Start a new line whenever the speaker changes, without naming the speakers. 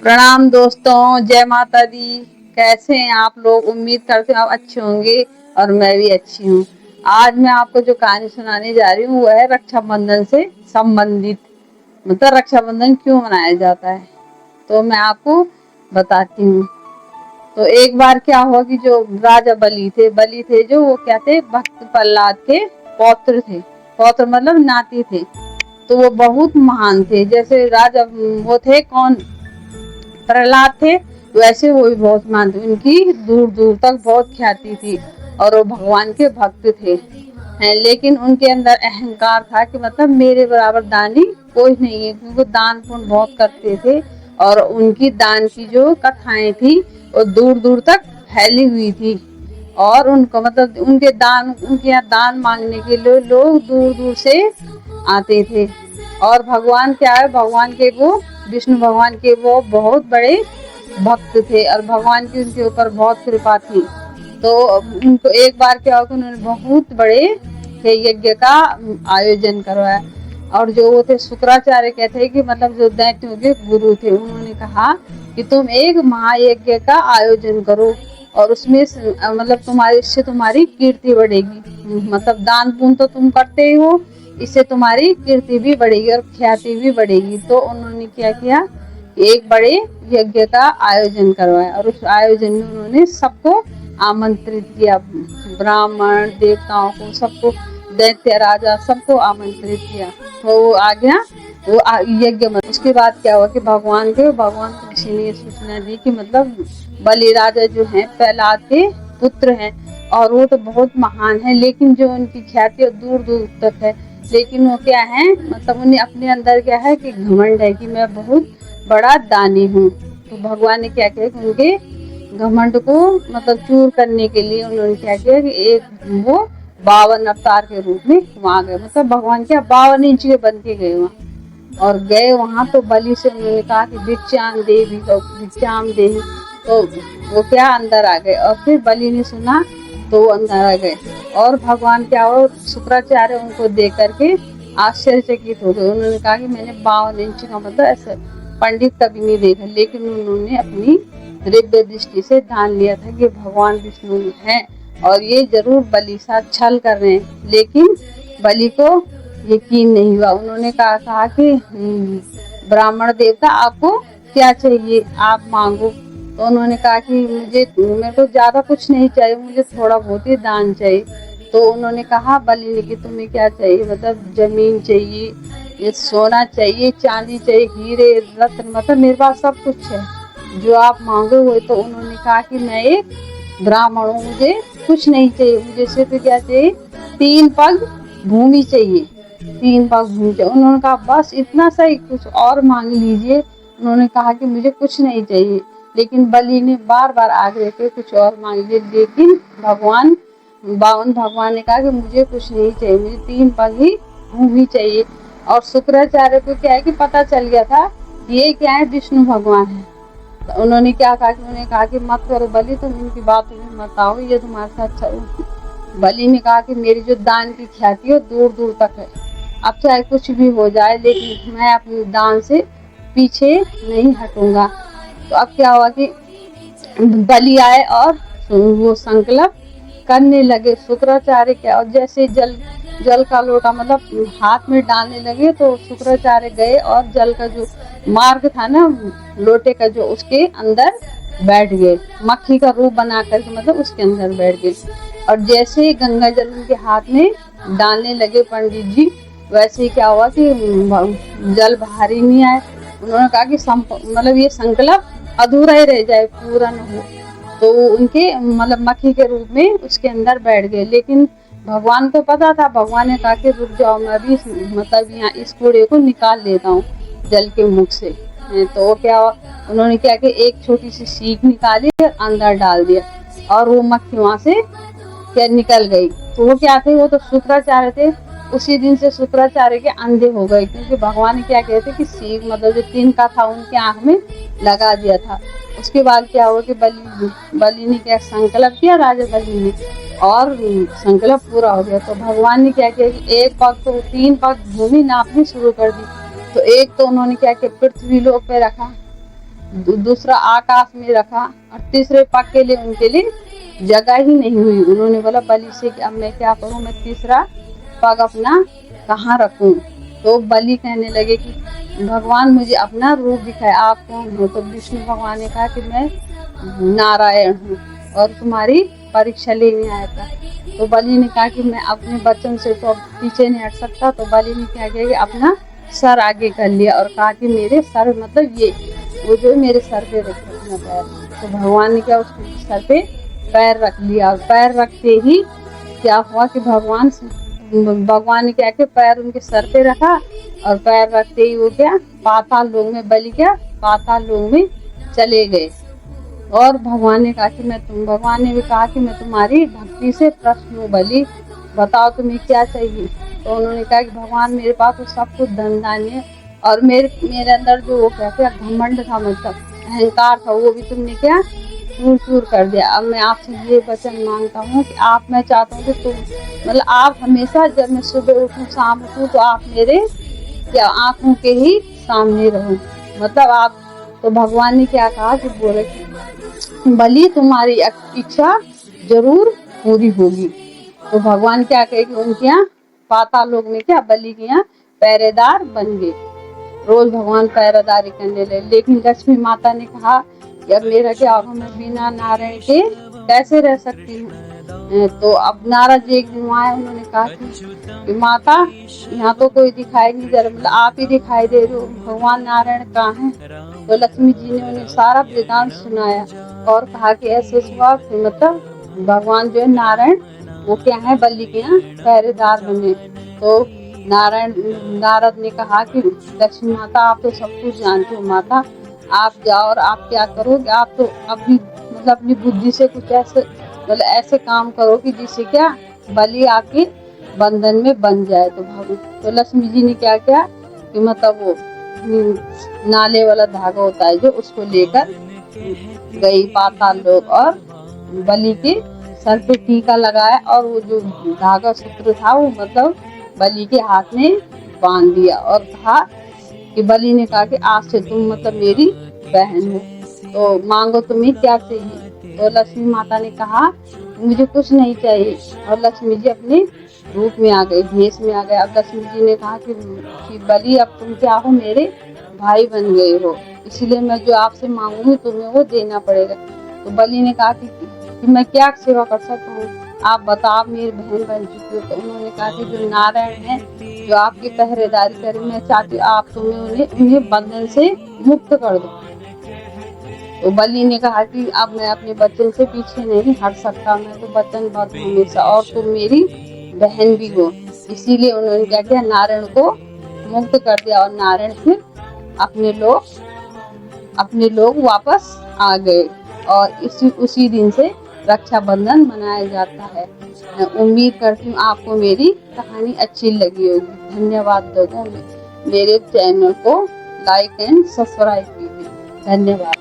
प्रणाम दोस्तों, जय माता दी। कैसे हैं आप लोग? उम्मीद करते हैं आप अच्छे होंगे और मैं भी अच्छी हूँ। आज मैं आपको जो कहानी सुनाने जा रही हूँ वो है रक्षाबंधन से संबंधित। मतलब रक्षाबंधन क्यों मनाया जाता है तो मैं आपको बताती हूँ। तो एक बार क्या हुआ कि जो राजा बलि थे जो वो क्या थे, भक्त प्रहलाद के पौत्र थे। पौत्र मतलब नाती थे। तो वो बहुत महान थे। जैसे राजा वो थे कौन, प्रहलाद थे, वैसे वो भी बहुत महान थे। उनकी दूर दूर तक बहुत ख्याति थी और वो भगवान के भक्त थे हैं। लेकिन उनके अंदर अहंकार था कि मतलब मेरे बराबर दानी कोई नहीं है, क्योंकि वो दान पुण्य बहुत करते थे और उनकी दान की जो कथाएं थी वो दूर दूर तक फैली हुई थी। और उनको मतलब उनके यहाँ दान मांगने के लिए लोग दूर दूर से आते थे। और भगवान क्या है, भगवान के वो विष्णु भगवान के वो बहुत बड़े भक्त थे और भगवान की उनके ऊपर बहुत कृपा थी। तो उनको एक बार क्या हुआ कि उन्होंने बहुत बड़े यज्ञ का आयोजन करवाया। और जो वो थे शुक्राचार्य कहते हैं कि मतलब जो दैत्यों के गुरु थे, उन्होंने कहा कि तुम एक महायज्ञ का आयोजन करो और उसमें मतलब तुम्हारी कीर्ति बढ़ेगी। मतलब दान पुण्य तो तुम करते ही हो, इससे तुम्हारी कीर्ति भी बढ़ेगी और ख्याति भी बढ़ेगी। तो उन्होंने क्या किया, एक बड़े यज्ञ का आयोजन करवाया और उस आयोजन में उन्होंने सबको आमंत्रित किया, ब्राह्मण देवताओं को, सबको, दैत्य राजा सबको आमंत्रित किया। तो वो आ गया वो यज्ञ में। उसके बाद क्या हुआ कि भगवान को किसी ने ये सूचना दी कि मतलब बलि राजा जो है प्रहलाद के पुत्र हैं और वो तो बहुत महान है, लेकिन जो उनकी ख्याति दूर दूर तक है। लेकिन वो क्या है, मतलब उन्हें अपने अंदर क्या है कि घमंड है कि मैं बहुत बड़ा दानी हूँ। तो भगवान ने क्या किया कि उनके घमंड को मतलब चूर करने के लिए उन्होंने क्या किया कि एक वो 52 अवतार के रूप में वहां गए। मतलब भगवान क्या 52 इंच के बन के गए वहां और गए वहां। तो बलि से उन्होंने कहा कि भिक्षाम देवी, तो भिक्षाम देवी, तो वो क्या अंदर आ गए। और फिर बलि ने सुना तो वो अंदर आ गए। और भगवान क्या हो, शुक्राचार्य उनको देख करके आश्चर्यचकित हो गए। उन्होंने कहा कि मैंने 52 इंच का मतलब ऐसा पंडित कभी नहीं देखा। लेकिन उन्होंने अपनी दिव्य दृष्टि से ध्यान लिया था कि भगवान विष्णु हैं और ये जरूर बलि साथ छल कर रहे हैं। लेकिन बलि को यकीन नहीं हुआ। उन्होंने कहा कि ब्राह्मण देवता आपको क्या चाहिए, आप मांगो। तो उन्होंने कहा कि मेरे को ज्यादा कुछ नहीं चाहिए, मुझे थोड़ा बहुत ही दान चाहिए। तो उन्होंने कहा बलि ने कि तुम्हें क्या चाहिए, मतलब जमीन चाहिए, ये सोना चाहिए, चांदी चाहिए, हीरे रत्न, मतलब मेरे पास सब कुछ है जो आप मांगो वो। तो उन्होंने कहा कि मैं एक ब्राह्मण हूँ, मुझे कुछ नहीं चाहिए, मुझे सिर्फ क्या चाहिए, 3 पग भूमि चाहिए, 3 पग भूमि चाहिए। उन्होंने कहा बस इतना सही, कुछ और मांग लीजिए। उन्होंने कहा कि मुझे कुछ नहीं चाहिए। लेकिन बलि ने बार बार आग्रह किया कुछ और मांग लीजिए। लेकिन भगवान ने कहा कि मुझे कुछ नहीं चाहिए, मुझे 3 पग ही भूमि चाहिए। और शुक्राचार्य को क्या है कि पता चल गया था ये क्या है, विष्णु भगवान है। तो उन्होंने क्या कहा कि उन्होंने कहा कि मत करो बलि, तुम इनकी बातों में मत आओ, ये तुम्हारे साथ अच्छा। बलि ने कहा कि मेरी जो दान की ख्याति है दूर दूर तक है, अब चाहे कुछ भी हो जाए लेकिन मैं अपने दान से पीछे नहीं हटूंगा। तो अब क्या हुआ कि बलि आए और वो संकल्प करने लगे। शुक्राचार्य क्या, और जैसे जल का लोटा मतलब हाथ में डालने लगे तो शुक्राचार्य गए और जल का जो मार्ग था ना लोटे का, जो उसके अंदर बैठ गए, मक्खी का रूप बना करके मतलब उसके अंदर बैठ गए। और जैसे ही गंगा जल उनके हाथ में डालने लगे पंडित जी, वैसे ही क्या हुआ कि जल बाहर ही नहीं आए। उन्होंने कहा कि मतलब ये संकल्प अधूरा ही रह जाए, पूरा न हो। तो उनके मतलब मक्खी के रूप में उसके अंदर बैठ गए। लेकिन भगवान को पता था, भगवान ने कहा कि रुक जाओ, मैं भी मतलब यहाँ इस कूड़े को निकाल लेता हूँ जल के मुख से। तो क्या उन्होंने क्या कि एक छोटी सी सीख निकाली और अंदर डाल दिया और वो मक्खी वहां से क्या निकल गई। तो वो क्या थे, वो तो शुक्राचार्य थे। उसी दिन से शुक्राचार्य के अंधे हो गए, क्योंकि भगवान ने क्या कहते कि सीख मतलब जो तिनका था उनके आंख में लगा दिया था। उसके बाद क्या हुआ कि बलि ने क्या संकल्प किया, राजा बलि ने और संकल्प पूरा हो गया। तो भगवान ने क्या किया कि एक पग तो 3 पग भूमि नापनी शुरू कर दी। तो एक तो उन्होंने क्या किया, पृथ्वी लोक पे रखा, दूसरा आकाश में रखा, और तीसरे पग के लिए उनके लिए जगह ही नहीं हुई। उन्होंने बोला बलि से कि अब मैं क्या करूं, मैं तीसरा पग अपना कहाँ रखूं। तो बलि कहने लगे कि भगवान मुझे अपना रूप दिखाए, आप कौन हो। तो विष्णु भगवान ने कहा कि मैं नारायण हूँ और तुम्हारी परीक्षा लेने आया था। तो बलि ने कहा कि मैं अपने वचन से तो पीछे नहीं हट सकता। तो बलि ने क्या किया कि अपना सर आगे कर लिया और कहा कि मेरे सर मतलब ये वो जो मेरे सर पे रख अपना पैर। तो भगवान ने क्या उसके सर पे पैर रख लिया। और पैर रखते ही क्या हुआ कि भगवान ने क्या किया, पैर उनके सर पे रखा और पैर रखते ही वो क्या पाताल लोक में, बलि क्या पाताल लोक में चले गए। और भगवान ने कहा कि भगवान ने भी कहा कि मैं तुम्हारी भक्ति से प्रसन्न हूँ बलि, बताओ तुम्हें क्या चाहिए। तो उन्होंने कहा कि भगवान मेरे पास तो सब कुछ धन धान्य है, और मेरे अंदर जो वो क्या घमंड था, मतलब अहंकार था, वो भी तुमने क्या चूर चूर कर दिया। अब मैं आपसे ये वचन मांगता हूँ कि मैं चाहता हूँ कि तुम मतलब आप हमेशा जब मैं सुबह उठूँ शाम उठूँ तो आप मेरे क्या आंखों के ही सामने रहो, मतलब आप। तो भगवान ने क्या कहा कि बोले बलि तुम्हारी इच्छा जरूर पूरी होगी। तो भगवान क्या कहे कि उनके यहाँ पाताल लोक में क्या बलि के यहाँ पहरेदार बन गए। रोज भगवान पहरेदारी करने लगे। लेकिन लक्ष्मी माता ने कहा कि अब मेरा क्या होगा, मैं बिना नारायण के कैसे रह सकती हूँ। तो अब नारद जी एक दिन आए, उन्होंने कहा कि माता यहाँ तो कोई दिखाई नहीं दे रहा, मतलब आप ही दिखाई दे रहे हो, भगवान नारायण कहाँ हैं। तो लक्ष्मी जी ने उन्हें सारा वृतांत सुनाया और कहा कि ऐसे हुआ मतलब भगवान जो है नारायण वो क्या है बलि के यहाँ पहरेदार बने। तो नारद ने कहा कि लक्ष्मी माता आप तो सब कुछ जानते हो, माता आप जाओ और आप क्या करोगे, आप तो अपनी मतलब अपनी बुद्धि से कुछ ऐसे मतलब ऐसे काम करो कि जिससे क्या बलि आपके बंधन में बन जाए। तो लक्ष्मी जी ने क्या किया कि मतलब वो नाले वाला धागा होता है जो, उसको लेकर गई पाताल लोक और बलि के सर पे टीका लगाया, और वो जो धागा सूत्र था वो मतलब बलि के हाथ में बांध दिया और कहा कि बलि ने कहा कि आज से तुम मतलब मेरी बहन हो, तो मांगो तुम्हें क्या चाहिए। तो लक्ष्मी माता ने कहा मुझे कुछ नहीं चाहिए, और लक्ष्मी जी अपने रूप में आ गए, भेष में आ गए। अब लक्ष्मी जी ने कहा कि बलि अब तुम क्या हो, मेरे भाई बन गए हो, इसलिए मैं जो आपसे मांगूंगी तुम्हें वो देना पड़ेगा। तो बलि ने कहा कि मैं क्या सेवा कर सकता हूँ, आप बताओ, आप मेरी बहन बन चुकी हो। तो उन्होंने कहा कि जो नारायण है जो आपकी पहरेदारी करे, मैं चाहती हूँ आप तुम्हें उन्हें बंधन से मुक्त कर दो। तो बलि ने कहा कि अब मैं अपने वचन से पीछे नहीं हट सकता, मैं तो वचनबद्ध हमेशा, और तुम मेरी बहन भी हो। इसीलिए उन्होंने क्या किया, नारायण को मुक्त कर दिया और नारायण फिर अपने लोग वापस आ गए। और उसी दिन से रक्षाबंधन मनाया जाता है। मैं उम्मीद करती हूँ आपको मेरी कहानी अच्छी लगी होगी। धन्यवाद दोस्तों, मेरे चैनल को लाइक एंड सब्सक्राइब कीजिए। धन्यवाद।